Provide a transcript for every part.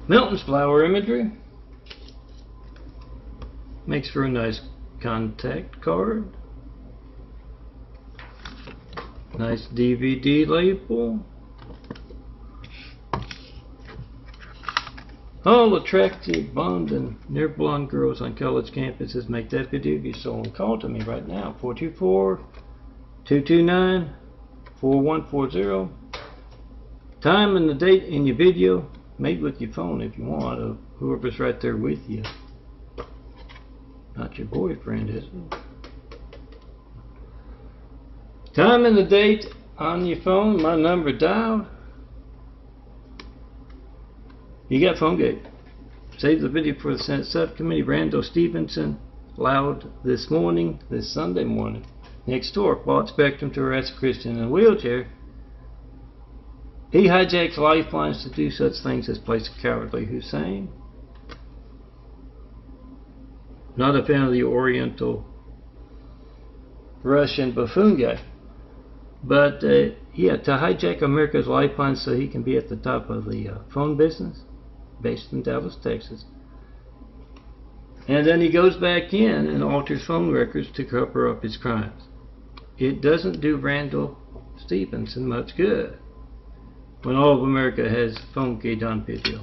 Milton's flower imagery. Makes for a nice contact card. Nice DVD label. All attractive blonde and near blonde girls on college campuses make that video if you someone call to me right now. 424-229-4140. Time and the date in your video. Made with your phone if you want, of whoever's right there with you. Not your boyfriend, is it? Time and the date on your phone, my number dialed. You got PhoneGate. Save the video for the Senate Subcommittee. Randall Stevenson, loud this morning, this Sunday morning. Next door, bought Spectrum to arrest a Christian in a wheelchair. He hijacks lifelines to do such things as place a cowardly Hussein. Not a fan of the Oriental Russian buffoon guy. But yeah, to hijack America's lifelines so he can be at the top of the phone business, based in Dallas, Texas. And then he goes back in and alters phone records to cover up his crimes. It doesn't do Randall Stevenson much good when all of America has PhoneGate on video.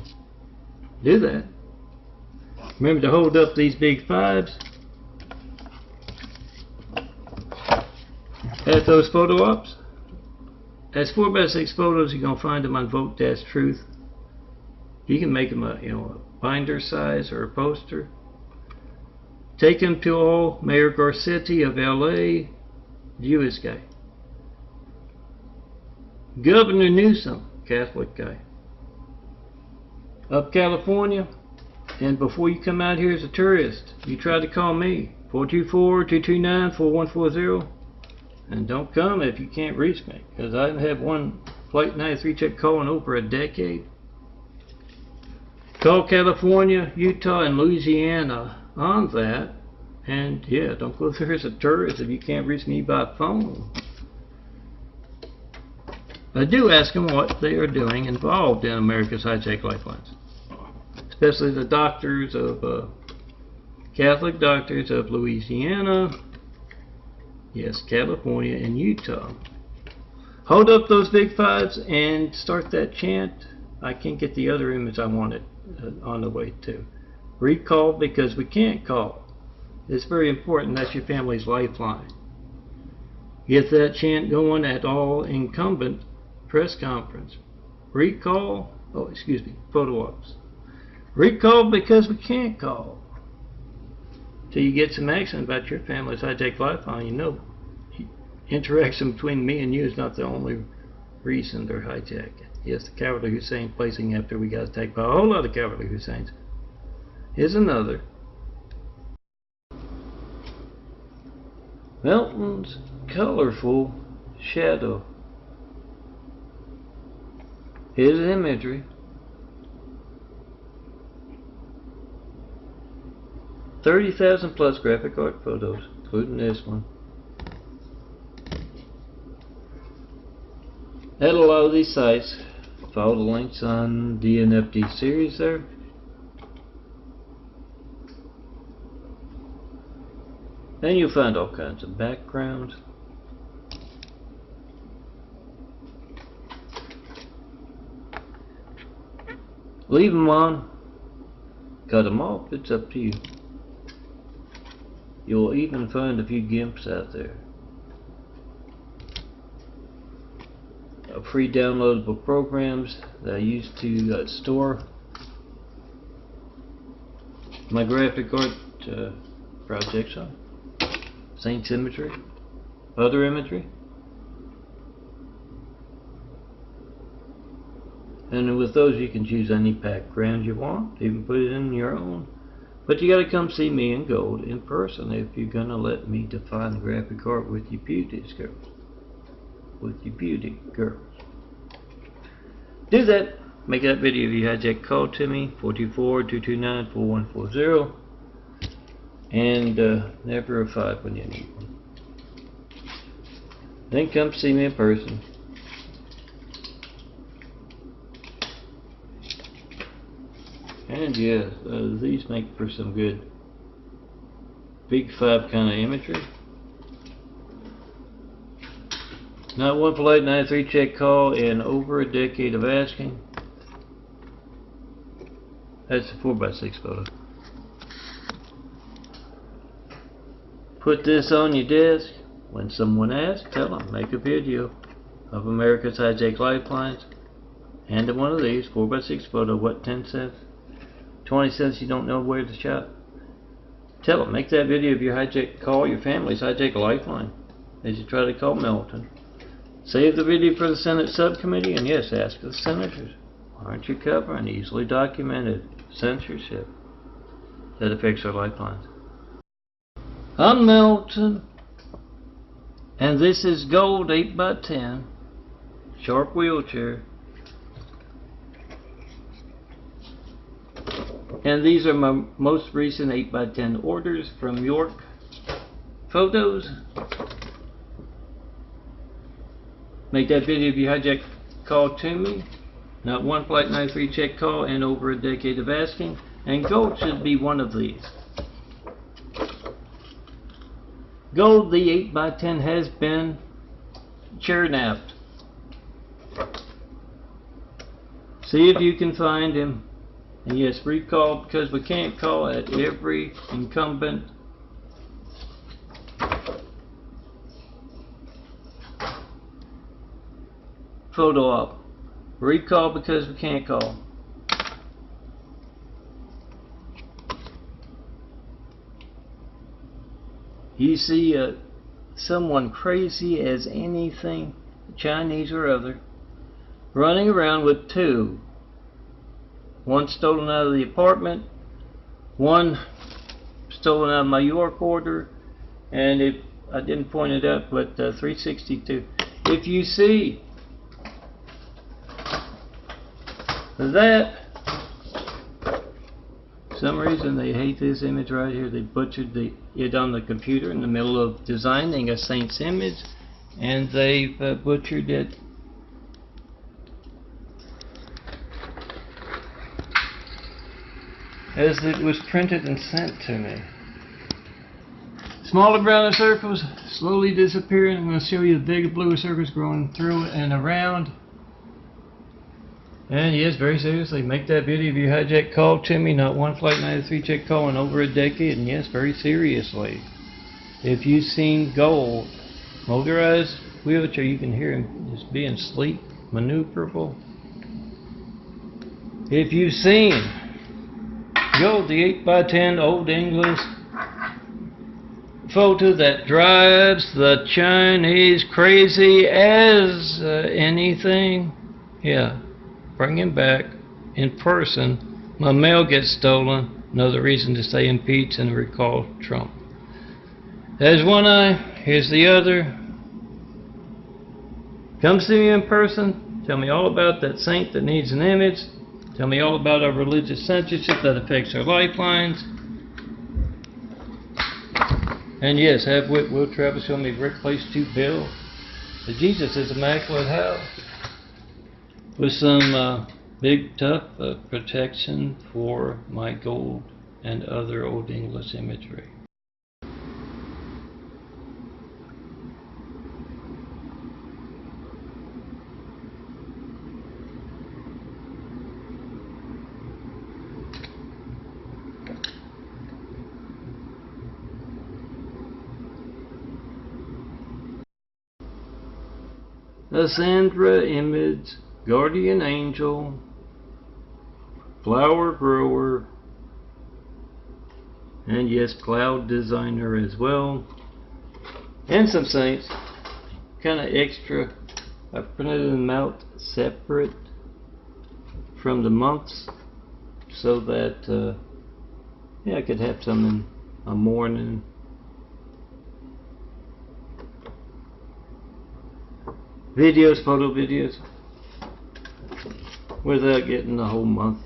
Do that. Remember to hold up these big fives at those photo ops. As 4x6 photos, you're going to find them on Vote-Truth. You can make them a binder size or a poster. Take them to all Mayor Garcetti of LA, Jewish guy. Governor Newsom, Catholic guy. Up California, and before you come out here as a tourist, you try to call me, 424-229-4140, and don't come if you can't reach me, because I haven't had one Flight 93 check call in over a decade. Call California, Utah, and Louisiana on that, and yeah, don't go there as a tourist if you can't reach me by phone. I do ask them what they are doing involved in America's hijack lifelines, especially the doctors of Catholic doctors of Louisiana, yes, California, and Utah. Hold up those big fives and start that chant. I can't get the other image I wanted on the way too. Recall because we can't call. It's very important. That's your family's lifeline. Get that chant going at all incumbent press conference. Recall, photo ops. Recall because we can't call. Till you get some action about your family's hijack lifeline, you know interaction between me and you is not the only reason they're hijacking. Yes, the cowardly Hussein placing after we got attacked by a whole lot of cowardly Husseins is another. Milton's colorful shadow. His imagery. $30,000 plus graphic art photos, including this one. At a lot of these sites, follow the links on DNFD series there. And you'll find all kinds of backgrounds. Leave them on, cut them off, it's up to you. You'll even find a few gimps out there. Free downloadable programs that I use to store my graphic art projects on. Saints imagery, other imagery. And with those you can choose any background you want, even put it in your own. But you gotta come see me in gold in person if you're gonna let me define the graphic art with your beauty girls. With your beauty girls. Do that. Make that video if you hijack. Call to me, 424-229-4140. And never a 5 when you need one. Then come see me in person. And yeah, these make for some good big 5 kind of imagery. Not one polite 93 check call in over a decade of asking. That's a 4x6 photo. Put this on your desk. When someone asks, tell them, make a video of America's hijacked lifelines. Hand them one of these, 4x6 photo, what, 10 cents? 20 cents you don't know where to shop? Tell them, make that video of your hijacked call, your family's hijacked lifeline, as you try to call Milton. Save the video for the Senate subcommittee, and yes, ask the senators, aren't you covering easily documented censorship that affects our lifelines? I'm Milton, and this is gold 8x10, sharp wheelchair. And these are my most recent 8x10 orders from York Photos. Make that video of your hijack call to me. Not one Flight 93 check call and over a decade of asking. And gold should be one of these. Gold, the 8x10 has been chair-napped. See if you can find him. And yes, recall, because we can't call at every incumbent photo op. Recall because we can't call. You see someone crazy as anything, Chinese or other, running around with 2. One stolen out of the apartment, one stolen out of my York order, and if I didn't point it out, but 362. If you see that, for some reason they hate this image right here. They butchered it on the computer in the middle of designing a saint's image, and they've butchered it as it was printed and sent to me. Smaller browner circles slowly disappearing. I'm going to show you the bigger bluer circles growing through and around. And yes, very seriously, make that video of your hijack call to me. Not one Flight 93 check call in over a decade. And yes, very seriously, if you've seen gold, motorized wheelchair, you can hear him just being sleek, maneuverable. If you've seen gold, the 8x10 Old English photo that drives the Chinese crazy as anything, yeah, bring him back in person. My mail gets stolen, another reason to stay impeached and recall Trump. There's one eye, here's the other. Come see me in person, tell me all about that saint that needs an image. Tell me all about our religious censorship that affects our lifelines. And yes, have Will Travis show me a great place to build. The Jesus is Immaculate House. With some big tough protection for my gold and other Old English imagery. A Sandra image, guardian angel, flower grower, and yes, cloud designer as well, and some saints, kind of extra. I printed them out separate from the months so that yeah, I could have some in a morning. Videos, photo videos, without getting the whole month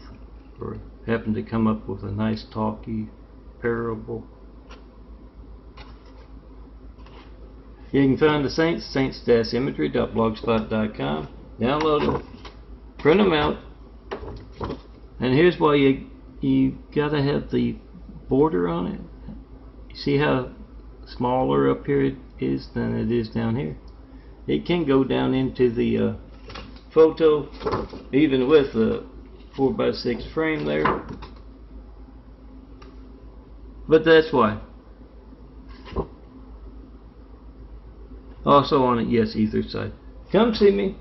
or having to come up with a nice talky parable. You can find the saints, saints-imagery.blogspot.com. Download them, print them out, and here's why you you gotta have the border on it. You see how smaller up here it is than it is down here? It can go down into the photo even with a 4x6 frame there, but that's why. Also on it, yes, either side. Come see me.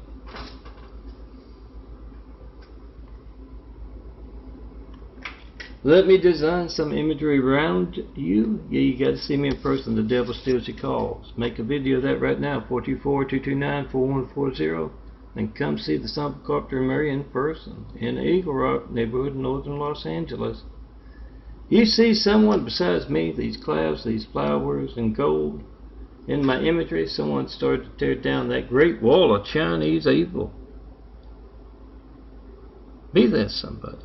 Let me design some imagery around you. Yeah, you got to see me in person. The devil steals your calls. Make a video of that right now. 424-229-4140. And come see the Son of Carpenter and Mary in person in the Eagle Rock neighborhood in northern Los Angeles. You see someone besides me, these clouds, these flowers, and gold. In my imagery, someone started to tear down that great wall of Chinese evil. Be that somebody.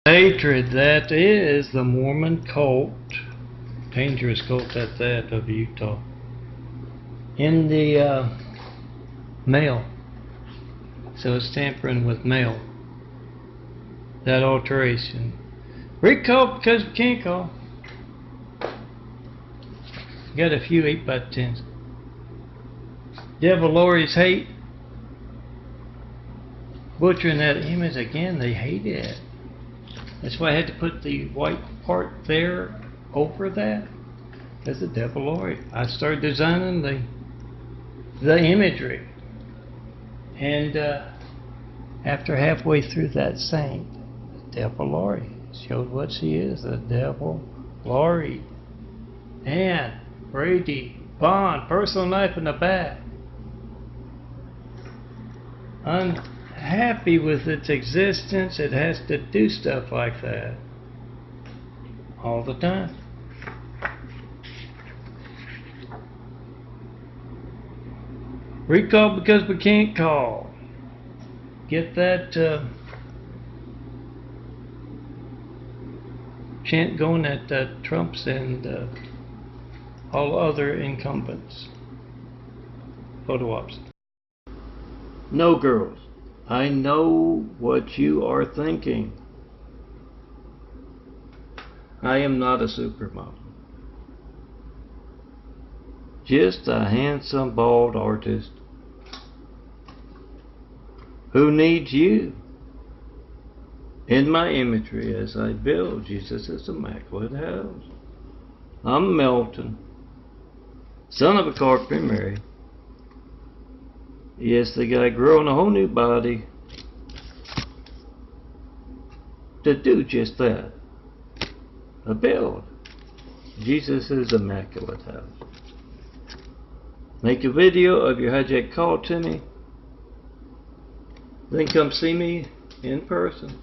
Hatred, that is the Mormon cult, dangerous cult at that, of Utah. In the mail, so it's tampering with mail. That alteration. Recall because we can't call. Got a few 8x10s. Devil Lori's hate. Butchering that image again, they hate it. That's why I had to put the white part there over that. That's the Devil Lori. I started designing the imagery. And after halfway through that saint, the Devil Lori showed what she is, the Devil Lori. And Brady, Bond, personal knife in the back. Unhappy with its existence, it has to do stuff like that all the time. Recall because we can't call. Get that chant going at Trump's and all other incumbents. Photo ops. No, girls, I know what you are thinking. I am not a supermodel. Just a handsome, bald artist who needs you. In my imagery as I build Jesus' immaculate house. I'm Melton, son of a carpenter and Mary. Yes, the guy growing a whole new body to do just that. A build Jesus' immaculate house. Make a video of your hijack call to me. Then come see me in person.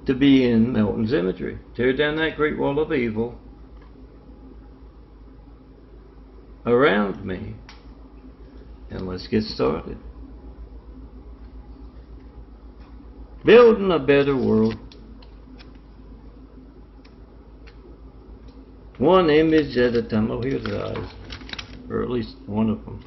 To be in Melton's imagery. Tear down that great wall of evil around me, and let's get started. Building a better world. One image at a time. Oh, here's the eyes, or at least one of them.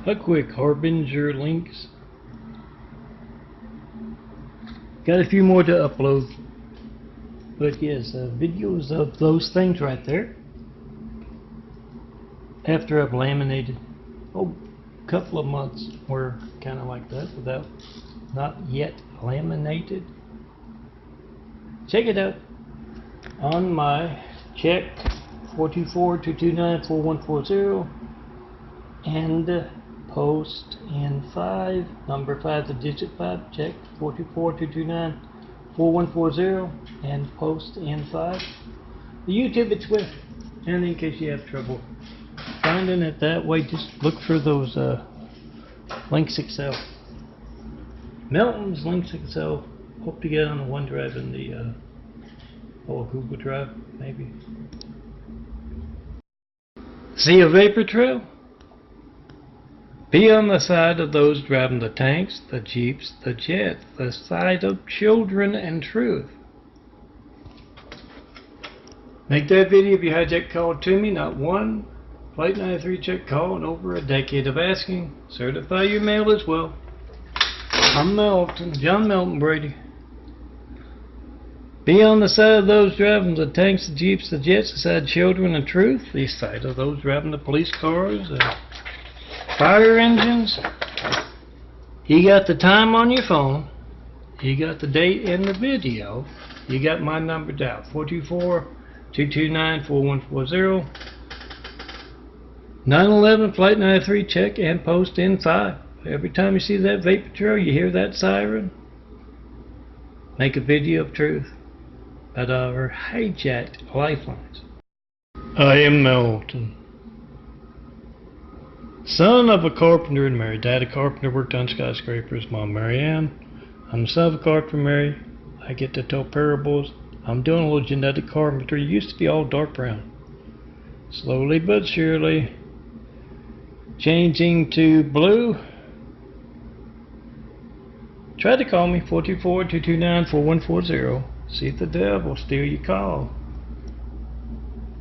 A quick Harbinger links. Got a few more to upload. But yes, videos of those things right there. After I've laminated, a couple of months were kind of like that without, not yet laminated. Check it out on my check 424-229-4140 and post in 5. Number 5, the digit 5, check 424-229-4140 and post in 5. The YouTube it's with, and in case you have trouble finding it that way, just look for those links Excel. Melton's links Excel. Hope to get on the OneDrive and the Google Drive, maybe. See a vapor trail? Be on the side of those driving the tanks, the jeeps, the jets, the side of children and truth. Make that video of your hijack call to me, not one Flight 93 check call in over a decade of asking. Certify your mail as well. I'm Melton, John Melton Brady. Be on the side of those driving the tanks, the jeeps, the jets, the side of children and truth. The side of those driving the police cars, the fire engines. You got the time on your phone. You got the date in the video. You got my number down. 424-229-4140. 911 Flight 93 check and post in 5. Every time you see that vapor trail, you hear that siren, make a video of truth about our hijacked lifelines. I am Melton. Son of a carpenter and married. Dad a carpenter, worked on skyscrapers. Mom Marianne. I'm the son of a carpenter married. I get to tell parables. I'm doing a little genetic carpentry. It used to be all dark brown. Slowly but surely changing to blue. Try to call me 424-229-4140. See if the devil steal your call.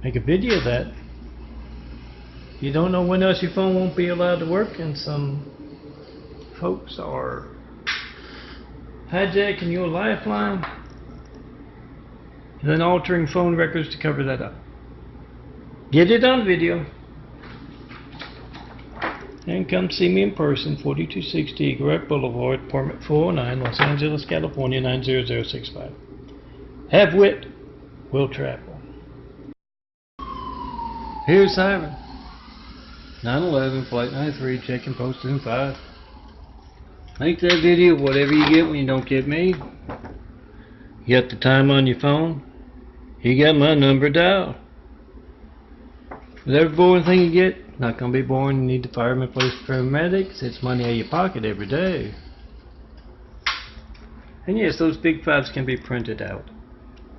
Make a video of that. You don't know when else your phone won't be allowed to work, and some folks are hijacking your lifeline and then altering phone records to cover that up. Get it on video. And come see me in person, 4260 Eagle Rock Boulevard, apartment 409, Los Angeles, California, 90065. Have wit, will travel. Here's siren. 911 Flight 93, check and post in 5. Make that video of whatever you get when you don't get me. You got the time on your phone. You got my number dialed. With every boring thing you get, not gonna be boring. You need the firemen, police, paramedics. It's money out of your pocket every day. And yes, those big 5s can be printed out.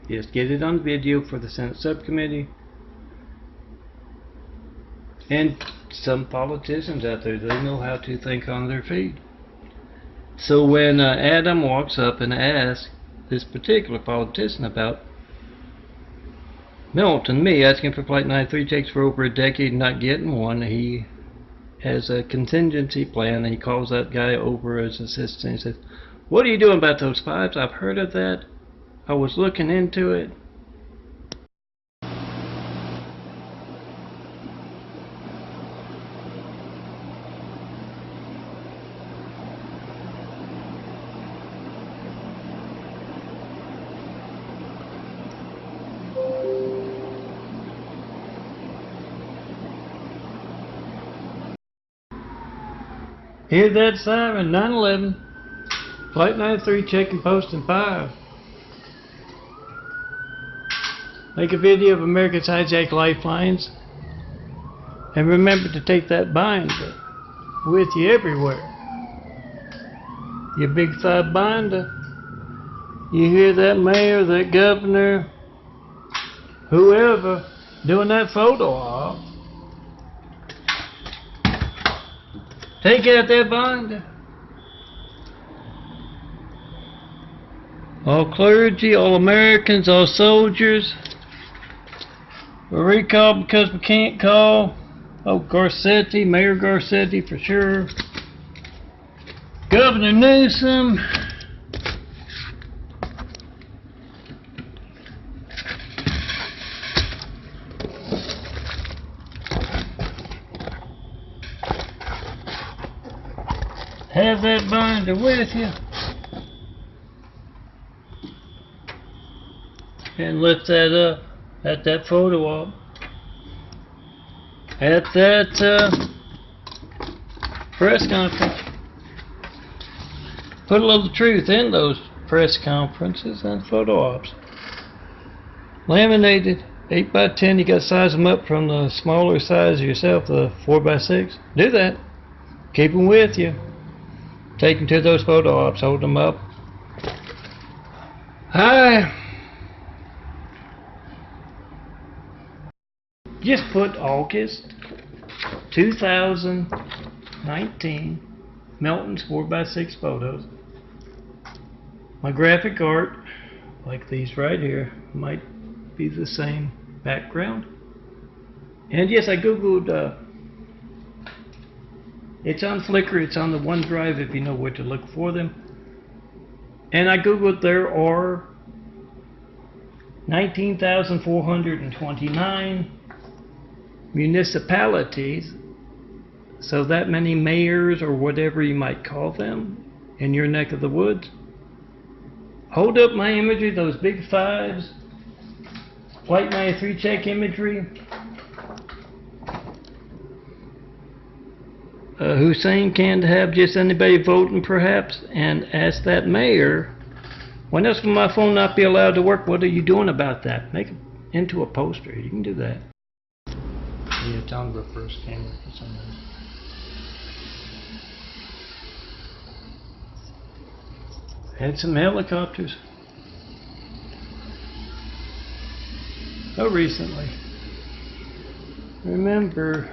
Yes, get it on video for the Senate subcommittee. And some politicians out there, they know how to think on their feet. So when Adam walks up and asks this particular politician about Melton, me asking for Flight 93 checks for over a decade and not getting one, he has a contingency plan, and he calls that guy over as assistant. He says, "What are you doing about those 5s? I've heard of that. I was looking into it." Hear that siren, 911, Flight 93, check and post in 5. Make a video of America's hijacked lifelines. And remember to take that binder with you everywhere. Your big 5 binder. You hear that mayor, that governor, whoever, doing that photo op, take out that binder. All clergy, all Americans, all soldiers were recalled because we can't call. Oh, Garcetti, Mayor Garcetti for sure. Governor Newsom. Have that binder with you. And lift that up at that photo op. At that press conference. Put a little truth in those press conferences and photo ops. Laminated 8x10, you got to size them up from the smaller size yourself, the 4x6. Do that. Keep them with you. Take them to those photo ops, hold them up. Hi. Just put August 2019 Melton's 4x6 photos. My graphic art, like these right here, might be the same background. And yes, I googled, it's on Flickr, it's on the OneDrive if you know where to look for them. And I googled, there are 19,429 municipalities, so that many mayors or whatever you might call them in your neck of the woods. Hold up my imagery, those big fives, Flight 93 check imagery. Hussein can't have just anybody voting perhaps, and ask that mayor, when else will my phone not be allowed to work? What are you doing about that? Make it into a poster. You can do that. Yeah, tongue reverse camera for some reason. Had some helicopters. Oh, recently. Remember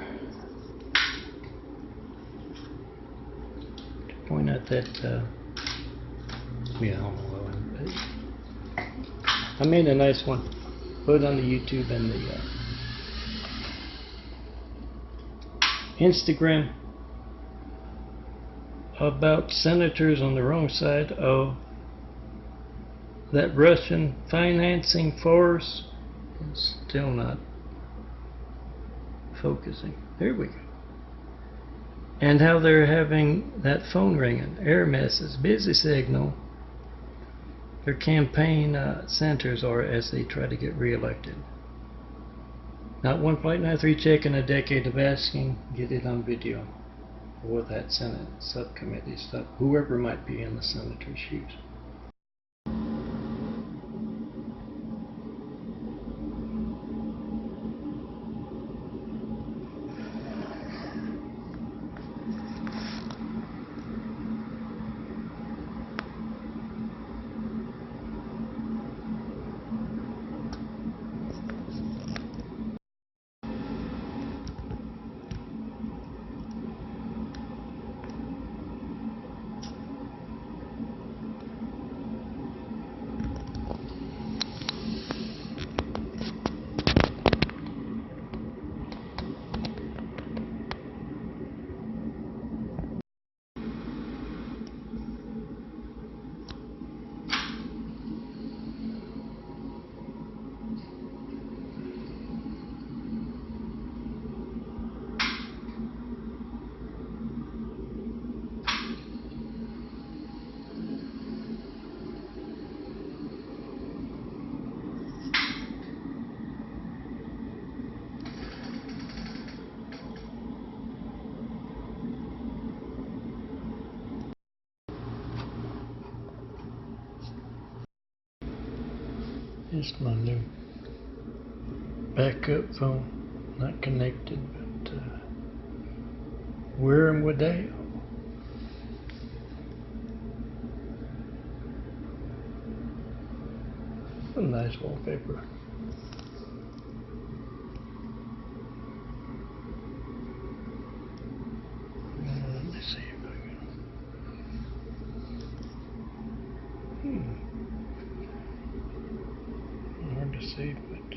to point out that, yeah, I don't know what I made a nice one. Put it on the YouTube and the Instagram about senators on the wrong side of that Russian financing force. It's still not focusing. There we go. And how they're having that phone ringing, air message, busy signal. Their campaign centers are as they try to get reelected. Not one Flight 93 check in a decade of asking, get it on video for that Senate subcommittee stuff, whoever might be in the senator's shoes. It's my new backup phone, not connected, but wearing with Dale. A nice wallpaper. Let me see if I can. Hard to see, but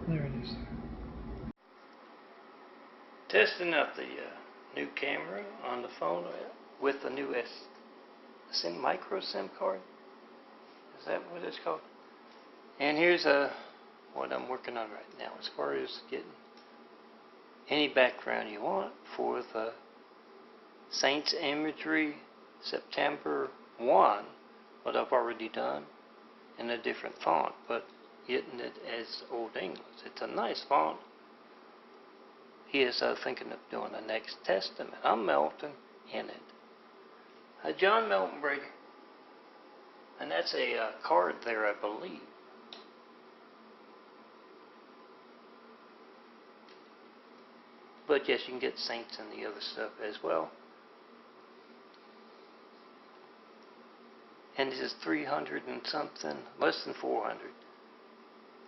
there it is. Testing out the new camera on the phone with the new micro SIM card. Is that what it's called? And here's what I'm working on right now as far as getting any background you want for the Saints imagery September 1, what I've already done in a different font, but getting it as Old English. It's a nice font. he is thinking of doing the next testament. I'm Melton in it. John Melton Brady. And that's a card there, I believe. But yes, you can get saints and the other stuff as well. And this is 300 and something, less than 400.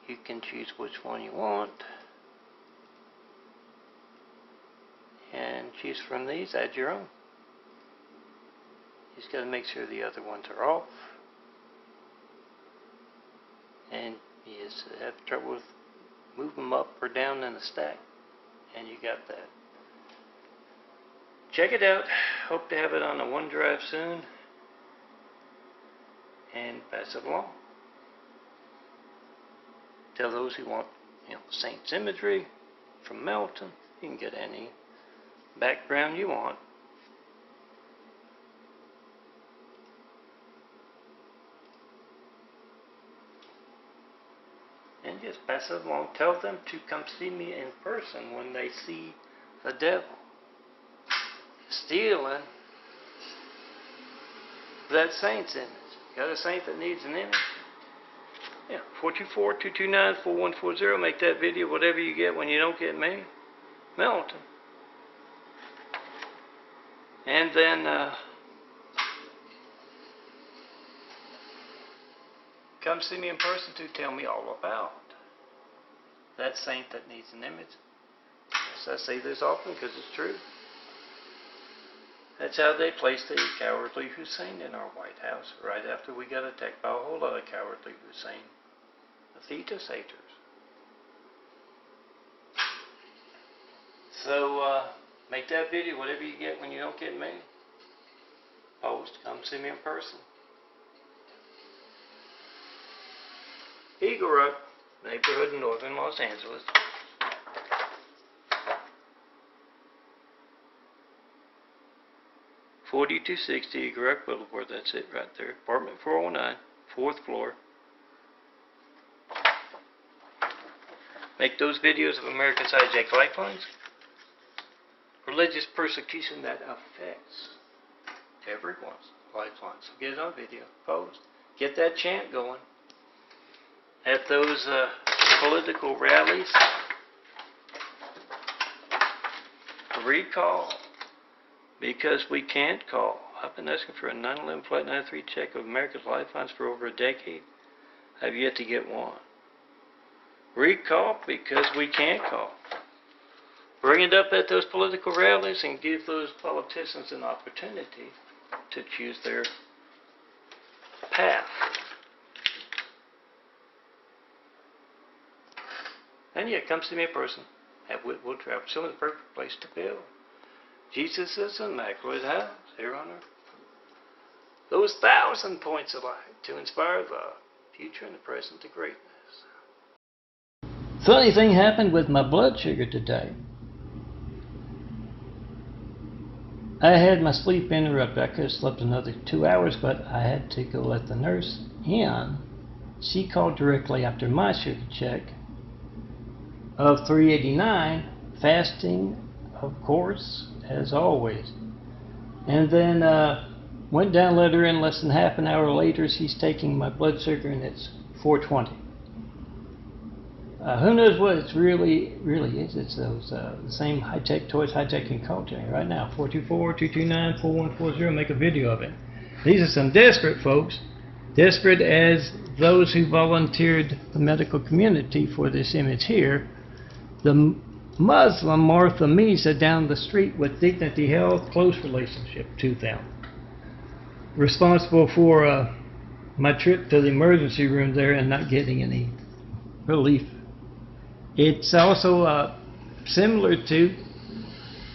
You can choose which one you want. And choose from these, add your own. You just got to make sure the other ones are off. And you just have trouble with move them up or down in the stack. And you got that. Check it out. Hope to have it on a OneDrive soon. And pass it along. Tell those who want, Saints imagery from Melton. You can get any background you want. And just pass it along. Tell them to come see me in person when they see the devil stealing that saint's image. Got a saint that needs an image? Yeah, 424-229-4140. Make that video whatever you get when you don't get me. Melton. And then come see me in person to tell me all about that saint that needs an image. Yes, I say this often because it's true. That's how they placed the cowardly Hussein in our White House, right after we got attacked by a whole lot of cowardly Hussein, the fetus haters. So, make that video, whatever you get when you don't get me. Post, come see me in person. Eagle Road, neighborhood in northern Los Angeles. $4260 Eagle Rock Boulevard, that's it right there. Apartment 409, 4th floor. Make those videos of America's hijacked lifelines. Religious persecution that affects everyone's lifelines. So get it on video, post. Get that chant going. At those political rallies, recall. Because we can't call. I've been asking for a 911 Flight 93 check of America's lifelines for over a decade. I've yet to get one. Recall because we can't call. Bring it up at those political rallies and give those politicians an opportunity to choose their path. And yeah, come see me in person at Whitwood Travel. Still the perfect place to build. Jesus' immaculate house here on earth. Those 1,000 points of light to inspire the future and the present to greatness. Funny thing happened with my blood sugar today. I had my sleep interrupted. I could have slept another 2 hours, but I had to go let the nurse in. She called directly after my sugar check of 389, fasting, of course, as always. And then went down, let her in. Less than half an hour later, she's taking my blood sugar, and it's 420. Who knows what it really is? It's those the same high-tech toys, high-tech in culture. Right now, 424-229-4140. Make a video of it. These are some desperate folks, desperate as those who volunteered the medical community for this image here. The Muslim Martha Misa down the street with Dignity Health, close relationship to them. Responsible for my trip to the emergency room there and not getting any relief. It's also similar to,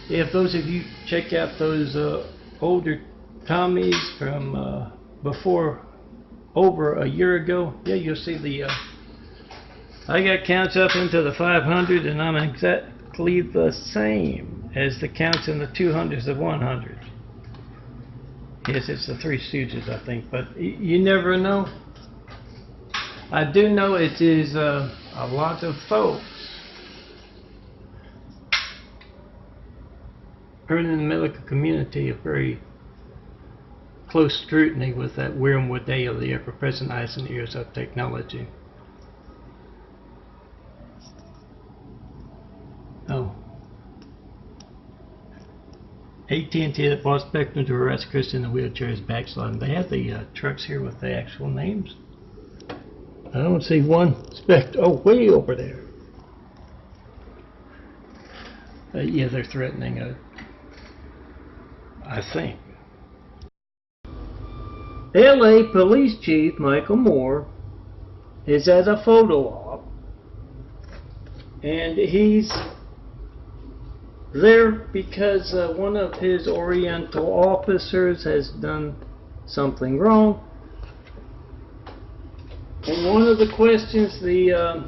if those of you check out those older Tommies from before, over a year ago, yeah, you'll see the I got counts up into the 500, and I'm exactly the same as the counts in the 200s of 100s. Yes, it's the Three Stooges, I think, but you never know. I do know it is a lot of folks heard in the medical community a very close scrutiny with that wormwood ale, the ever-present eyes and ears of technology. Oh. AT&T that bought Spectrum to arrest Chris in the wheelchair is backsliding. They have the trucks here with the actual names. I don't see one Spectrum. Oh, way over there. Yeah, they're threatening I think. LA Police Chief Michael Moore is at a photo op, and he's there because one of his Oriental officers has done something wrong. And one of the questions the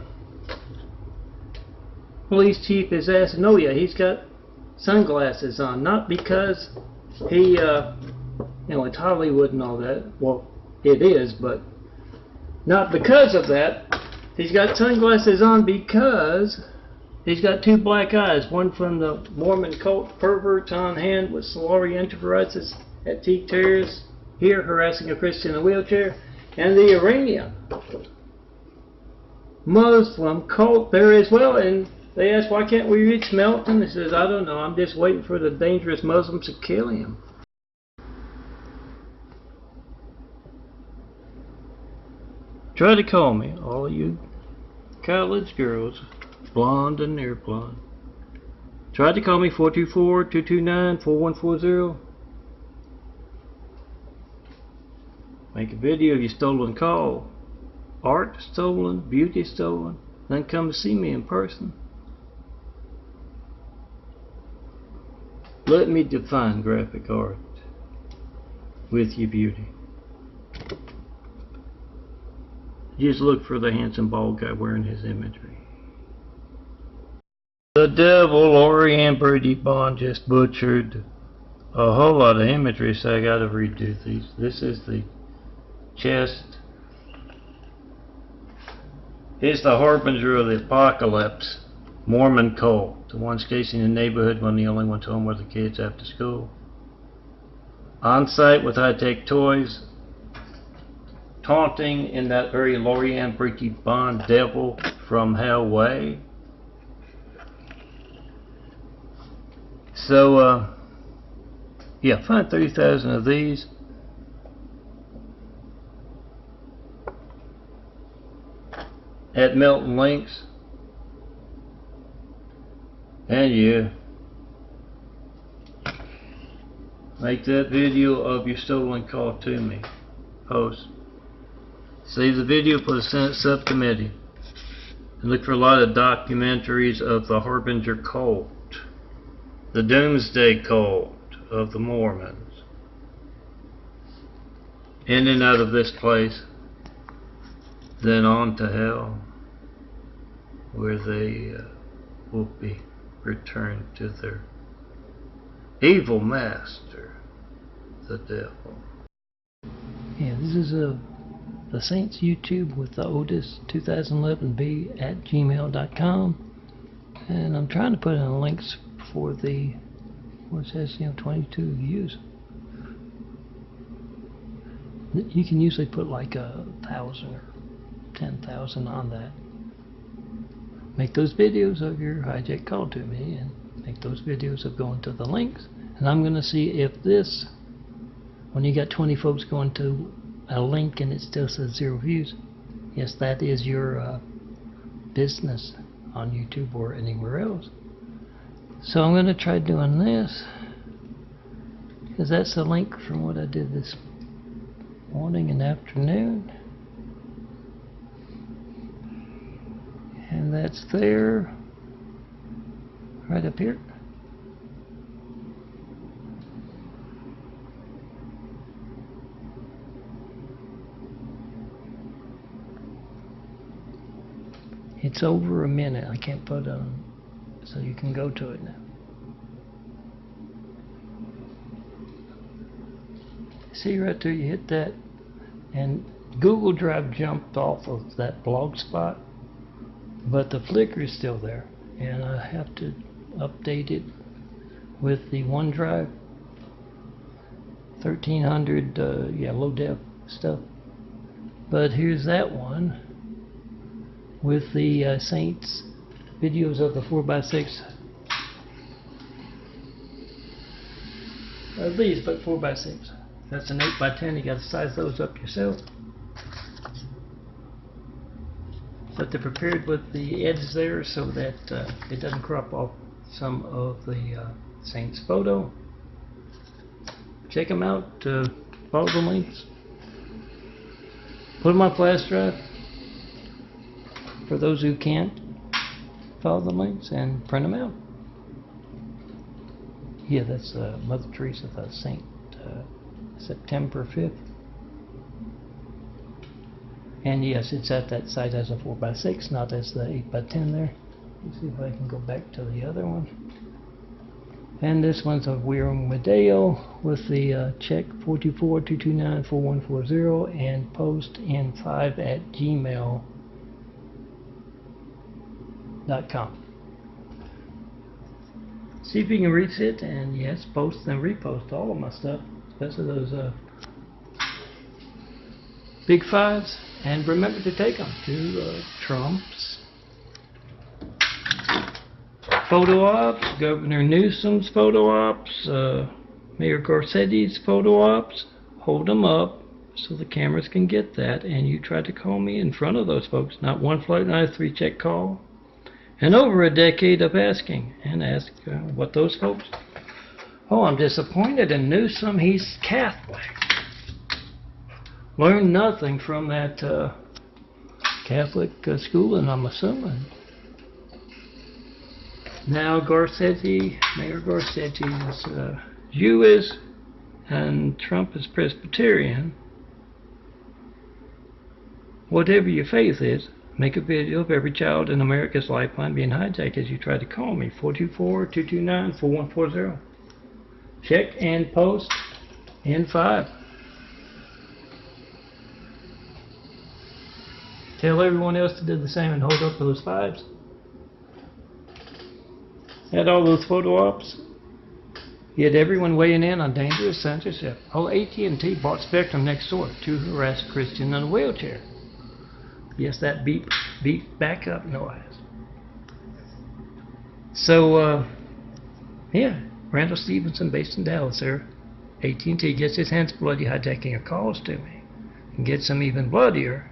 police chief is asking, oh yeah, he's got sunglasses on, not because he, it's Hollywood and all that. Well, it is, but not because of that. He's got sunglasses on because he's got two black eyes, one from the Mormon cult perverts on hand with Solari Enterprises at Teak Terrace, here harassing a Christian in a wheelchair, and the Iranian Muslim cult there as well. And they asked, why can't we reach Melton? He says, I don't know, I'm just waiting for the dangerous Muslims to kill him. Try to call me, all of you college girls, blonde and near blonde. Try to call me 424-229-4140. Make a video of your stolen call. Art stolen, beauty stolen. Then come to see me in person. Let me define graphic art with your beauty. Just look for the handsome bald guy wearing his imagery. The devil, Lori Ann Brady Bond, just butchered a whole lot of imagery, so I gotta redo these. This is the chest. Here's the harbinger of the apocalypse, Mormon cult. The ones casing the neighborhood when the only ones home were the kids after school. On site with high-tech toys. Taunting in that very Lori Ann Brady Bond devil from hell way. So, yeah, find 30,000 of these. At Melton Links. And yeah, make that video of your stolen call to me. Post. Save the video for the Senate subcommittee. And look for a lot of documentaries of the Harbinger cult, the Doomsday cult of the Mormons, in and out of this place, then on to hell, where they will be returned to their evil master, the devil. Yeah, this is the Saints YouTube with the Otis 2011B at gmail.com, and I'm trying to put in links for the, what it says, 22 views. You can usually put like 1,000 or 10,000 on that. Make those videos of your hijack call to me, and make those videos of going to the links, and I'm going to see if this, when you got 20 folks going to a link and it still says 0 views, yes, that is your business on YouTube or anywhere else. So I'm going to try doing this, because that's the link from what I did this morning and afternoon. And that's there, right up here. It's over a minute. I can't put on, so you can go to it now. See right there, you hit that, and Google Drive jumped off of that blog spot, but the Flickr is still there, and I have to update it with the OneDrive 1300 low def stuff. But here's that one with the Saints videos of the 4x6. At least, but 4x6. That's an 8x10. You got to size those up yourself. But they're prepared with the edge there so that it doesn't crop off some of the Saints photo. Check them out. Follow the links. Put them on flash drive for those who can't follow the links, and print them out. Yeah, that's Mother Teresa, the Saint, September 5th. And yes, it's at that size as a 4x6, not as the 8x10 there. Let's see if I can go back to the other one. And this one's a Weir Medeo with the check 424-229-4140 and post in 5@gmail.com. See if you can reach it, and yes, post and repost all of my stuff, especially those big fives. And remember to take them to Trump's photo ops, Governor Newsom's photo ops, Mayor Garcetti's photo ops. Hold them up so the cameras can get that, and you try to call me in front of those folks. Not one flight, not a 3-check call. And over a decade of asking, and ask what those folks. Oh, I'm disappointed in Newsom. He's Catholic. Learned nothing from that Catholic schooling, I'm assuming. Now Garcetti, Mayor Garcetti is Jewish, and Trump is Presbyterian. Whatever your faith is, make a video of every child in America's lifeline being hijacked as you try to call me. 424-229-4140. Check and post in 5. Tell everyone else to do the same and hold up those 5s. Had all those photo ops. You had everyone weighing in on dangerous censorship. Oh, AT&T bought Spectrum next door to harass a Christian in a wheelchair. Yes, that beep backup noise. So, yeah, Randall Stevenson, based in Dallas, there. AT&T gets his hands bloody hijacking your calls to me, and gets them even bloodier,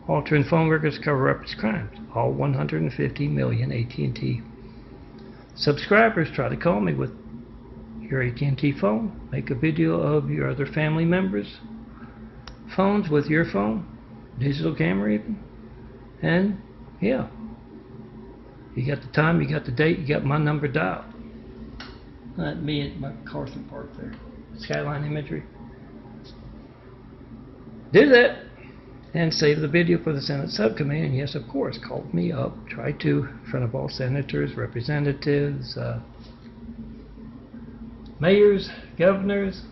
altering phone records to cover up his crimes. All 150 million AT&T subscribers try to call me with your AT&T phone. Make a video of your other family members' phones with your phone. Digital camera even. And yeah, you got the time, you got the date, you got my number dialed. Not me at MacArthur Park there. Skyline imagery. Do that and save the video for the Senate subcommittee. And yes, of course, call me up. Try to in front of all senators, representatives, mayors, governors,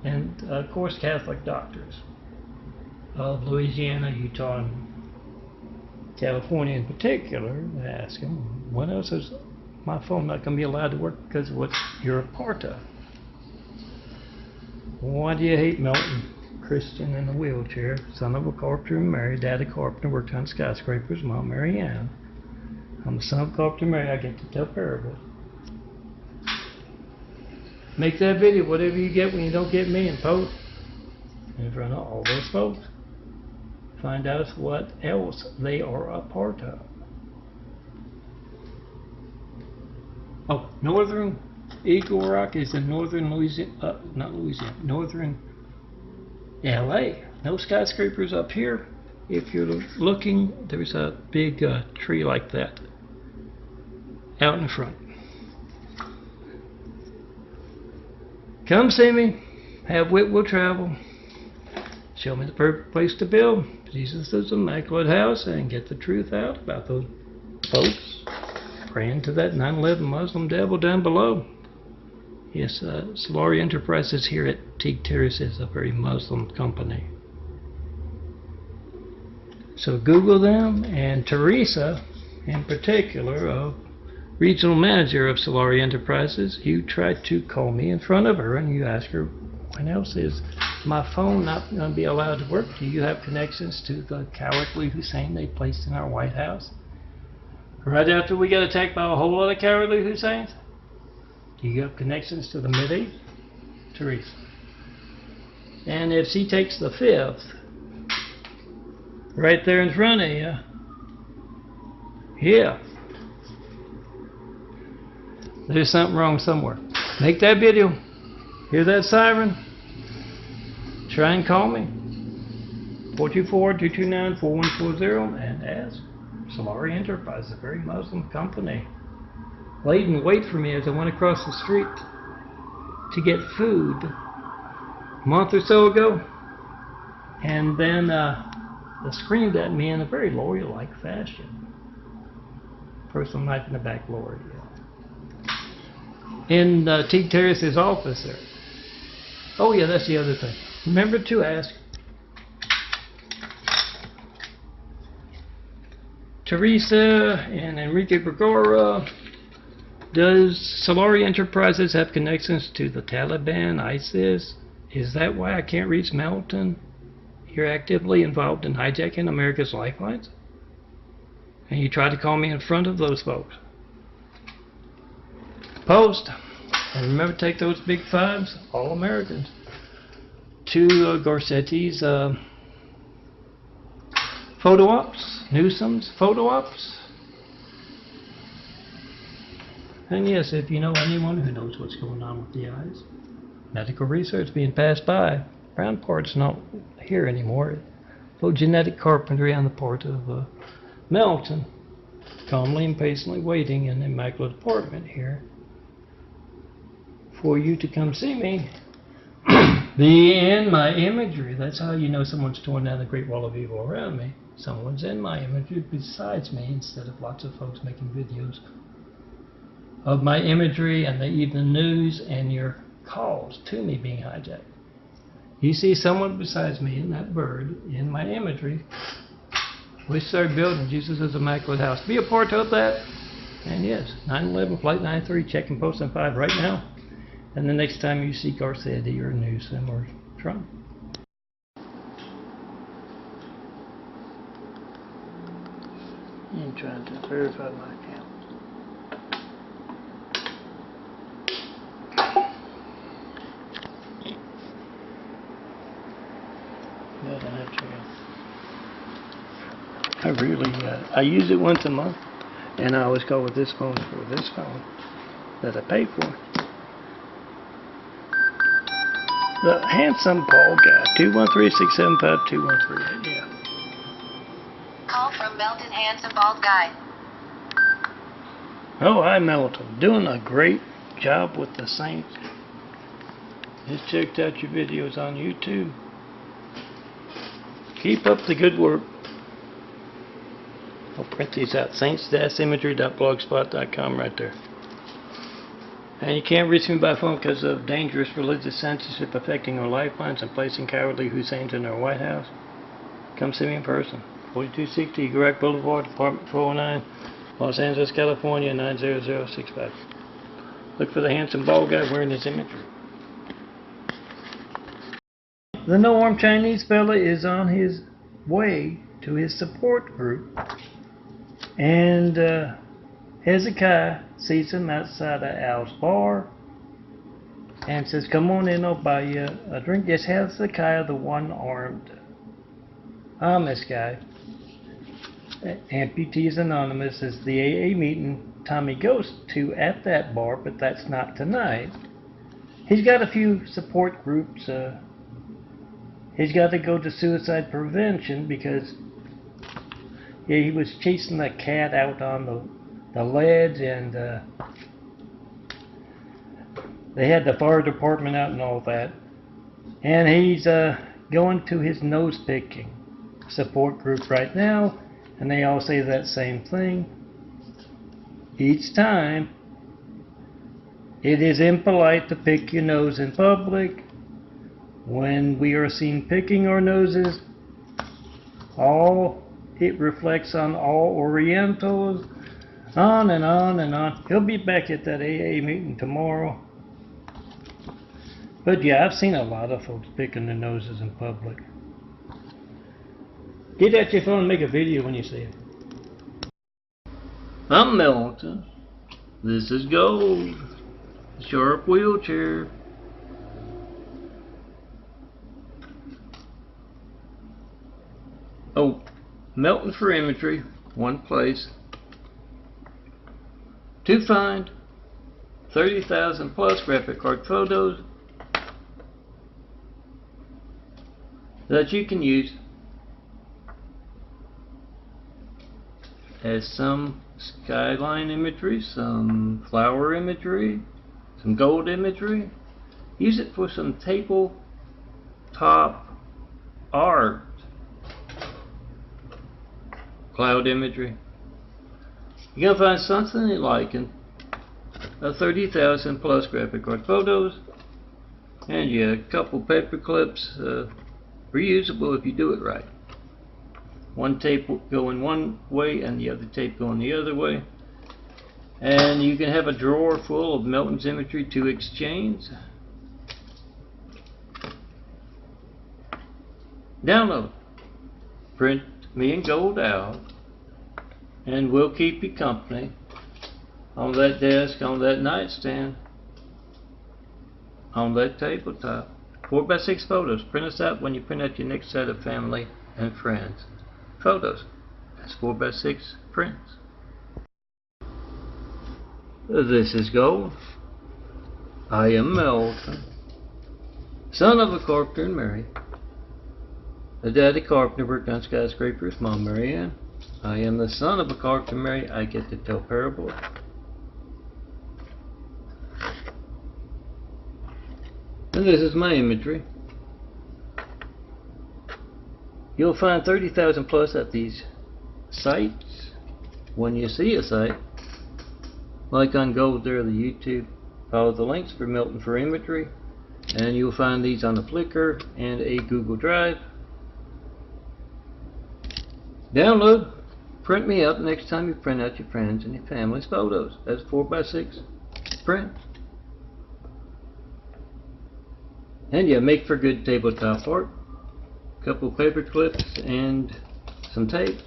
and of course Catholic doctors of Louisiana, Utah, and California in particular. Ask them, what else is my phone not going to be allowed to work because of what you're a part of? Why do you hate Milton? Christian in a wheelchair, son of a carpenter and Mary, dad a carpenter, worked on skyscrapers, mom Mary Ann. I'm the son of a carpenter and Mary, I get to tell parables. Make that video, whatever you get when you don't get me, and post in front of all those folks. Find out what else they are a part of. Oh, Northern Eagle Rock is in northern Louisiana, not Louisiana, northern LA. No skyscrapers up here. If you're looking, there's a big tree like that out in front. Come see me. Have wit will travel. Show me the perfect place to build Jesus' immaculate house and get the truth out about those folks praying to that 9/11 Muslim devil down below. Yes, Solari Enterprises here at Teague Terrace is a very Muslim company. So Google them, and Teresa in particular of regional manager of Solari Enterprises. You try to call me in front of her and you ask her, when else is my phone not going to be allowed to work? Do you have connections to the cowardly Hussein they placed in our White House? Right after we got attacked by a whole lot of cowardly Husseins? Do you have connections to the Mideast? Teresa. And if she takes the fifth, right there in front of you, yeah, there's something wrong somewhere. Make that video. Hear that siren? Try and call me. 424-229-4140 and ask. Solari Enterprise, a very Muslim company, laid in wait for me as I went across the street to get food a month or so ago, and then they screamed at me in a very lawyer-like fashion. Personal knife in the back, lawyer. Yeah. In Teague Terrace's office there. Oh yeah, that's the other thing. Remember to ask Teresa and Enrique Bergara, does Solari Enterprises have connections to the Taliban, ISIS? Is that why I can't reach Melton? You're actively involved in hijacking America's lifelines? And you try to call me in front of those folks. Post. And remember, take those big fives, all Americans, to Garcetti's photo ops, Newsom's photo ops. And yes, if you know anyone who knows what's going on with the eyes, medical research being passed by, brown part's not here anymore. Genetic carpentry on the part of Melton, calmly and patiently waiting in the immaculate apartment here for you to come see me. Be in my imagery. That's how you know someone's torn down the great wall of evil around me. Someone's in my imagery besides me, instead of lots of folks making videos of my imagery and the evening news and your calls to me being hijacked. You see someone besides me in that bird in my imagery. We start building Jesus' immaculate house. Be a part of that. And yes, 9/11 Flight 93, checking post on 5 right now. And the next time you see Garcetti or Newsom or Trump. I'm trying to verify my account. No, I don't have to. I really, I use it once a month, and I always call with this phone for this phone that I pay for. The handsome Paul guy, 213-675-2138, yeah. Call from Melton, handsome bald guy. Oh, hi Melton. Doing a great job with the Saints. Just checked out your videos on YouTube. Keep up the good work. I'll print these out. saints-imagery.blogspot.com right there. And you can't reach me by phone because of dangerous religious censorship affecting our lifelines and placing cowardly Husseins in our White House. Come see me in person. 4260 Greg Boulevard, Apartment 409, Los Angeles, California, 90065. Look for the handsome bald guy wearing his imagery. The no-armed Chinese fella is on his way to his support group. And Hezekiah sees him outside of Al's bar and says, come on in, I'll buy you a drink. Yes, Hezekiah, the one-armed Amish guy. Amputees Anonymous is the AA meeting Tommy goes to at that bar, but that's not tonight. He's got a few support groups. He's got to go to suicide prevention because he was chasing a cat out on the ledge, and they had the fire department out and all that. And he's going to his nose picking support group right now, and they all say that same thing each time. It is impolite to pick your nose in public. When we are seen picking our noses, it reflects on all Orientals. On and on and on. He'll be back at that AA meeting tomorrow. But yeah, I've seen a lot of folks picking their noses in public. Get out your phone and make a video when you see it. I'm Milton. This is Gold. Sharp wheelchair. Oh, Melton for imagery, one place. To find 30,000 plus graphic card photos that you can use as some skyline imagery, some flower imagery, some gold imagery. Use it for some tabletop art, cloud imagery. You're going to find something you like in 30,000 plus graphic card photos, and yeah, a couple paper clips, reusable if you do it right. One tape going one way and the other tape going the other way. And you can have a drawer full of Melton's imagery to exchange. Download. Print me in gold out, and we'll keep you company on that desk, on that nightstand, on that tabletop. 4x6 photos. Print us out when you print out your next set of family and friends photos. That's 4x6 prints. This is Gold. I am Melton, son of a carpenter and Mary. The daddy carpenter worked on skyscrapers, Mom Mary Ann. I am the son of a carpenter and Mary. I get to tell parables. And this is my imagery. You'll find 30,000 plus at these sites. When you see a site, like on Gold there, the YouTube, follow the links for Melton for imagery, and you'll find these on the Flickr and a Google Drive. Download, print me out next time you print out your friends and your family's photos. That's 4x6 print. And yeah, make for good tabletop art. Couple paper clips and some tape.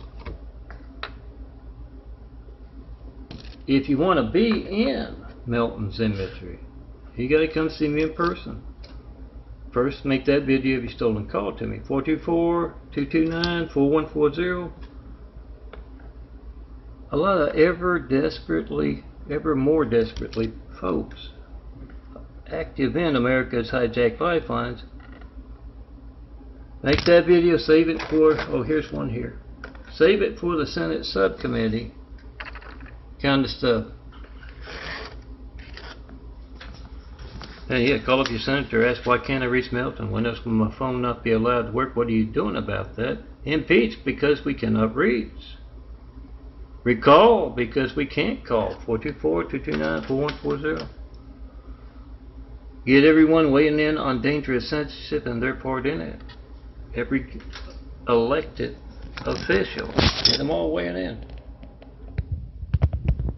If you want to be in Melton's imagery, you got to come see me in person. First, make that video of your stolen call to me. 424-229-4140. A lot of ever more desperately folks active in America's hijacked lifelines. Make that video, save it for, oh, here's one here. Save it for the Senate subcommittee kind of stuff. And yeah, call up your senator, ask why can't I reach Melton? When else will my phone not be allowed to work? What are you doing about that? Impeach because we cannot reach. Recall because we can't call. 424-229-4140. Get everyone weighing in on dangerous censorship and their part in it. Every elected official. Get them all weighing in.